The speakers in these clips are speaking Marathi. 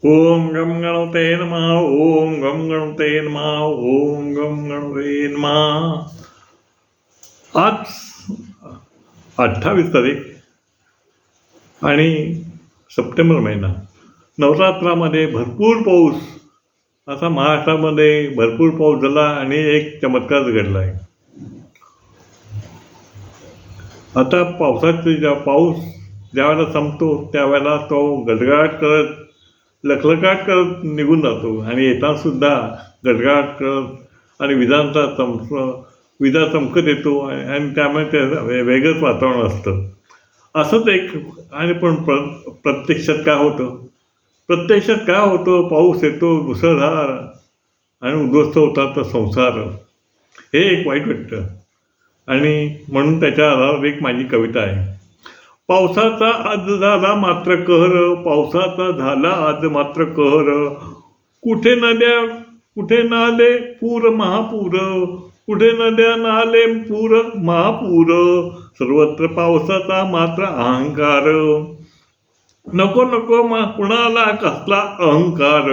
ओम गम गणपते नमः. ओम गम गणपते नमः. ओम गम गणपते नमः. आज 28 तारीख आणि सप्टेंबर महिना. नवरात्रामध्ये भरपूर पाऊस, असा महाराष्ट्रामध्ये भरपूर पाऊस झाला आणि एक चमत्कार घडला आहे. आता पाऊस ज्यावेळेला संपतो त्यावेळेला तो गडगडाट करत लखलखाट करत निघून जातो आणि येताना सुद्धा गडगडाट करत आणि विजा चमकत येतो आणि त्यामुळे ते वेगळंच वातावरण असतं. असंच एक आणि पण प्रत्यक्षात काय होतं, पाऊस येतो मुसळधार आणि उद्ध्वस्त होतात संसार. हे एक वाईट वाटतं आणि म्हणून त्याच्या आधारावर एक माझी कविता आहे. पावसाचा आज झाला मात्र कहर, पावसाचा झाला आज मात्र कहर. कुठे नद्या कुठे नाले पूर महापूर, कुठे नद्या नाले पूर महापूर. सर्वत्र पावसाचा मात्र अहंकार. नको नको कुणाला कसला अहंकार.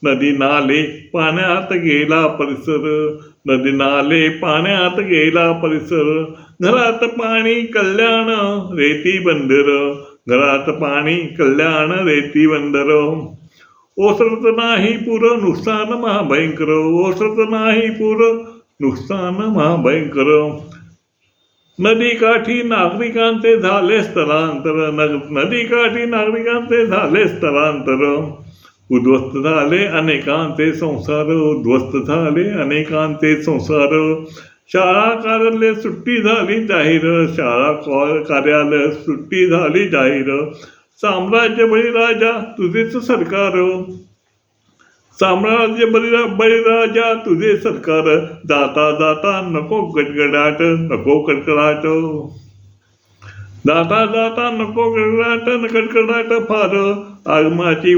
नदी नाले पाण्यात गेला परिसर, नदी नाले पाण्यात गेला परिसर. घरात पाणी कल्याण रेती बंदर, घरात पाणी कल्याण रेती बंदर. ओसरत नाही पूर नुकसान महाभयंकर, ओसरत नाही पूर नुकसान महाभयंकर. नदीकाठी नागरिकांचे झाले स्थलांतर, नदीकाठी नागरिकांचे झाले स्थलांतर. उद्ध्वस्त झाले अनेकांचे संसार, उद्ध्वस्त झाले अनेकांचे संसार. शाळा कार्यालय सुट्टी झाली जाहीर, शाळा कार्यालय सुट्टी झाली जाहीर. साम्राज्य बळीराजा तुझेच सरकार, साम्राज्य बळीराजा तुझे सरकार. जाता जाता नको गडगडाट नको कडकडाट, जाता जाता नको कडकडाट फार. आगमनाची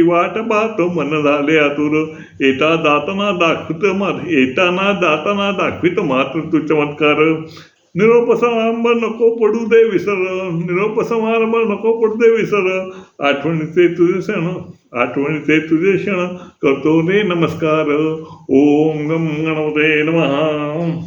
वाट पाहतो मन झाले आतुर. येताना दाखवित मात्र तू चमत्कार. निरोप समारंभ नको पडू दे विसर, निरोप समारंभ नको पडू दे विसर. आठवणीचे तुझे क्षण करतो रे नमस्कार. ओम गम गणपते नमः.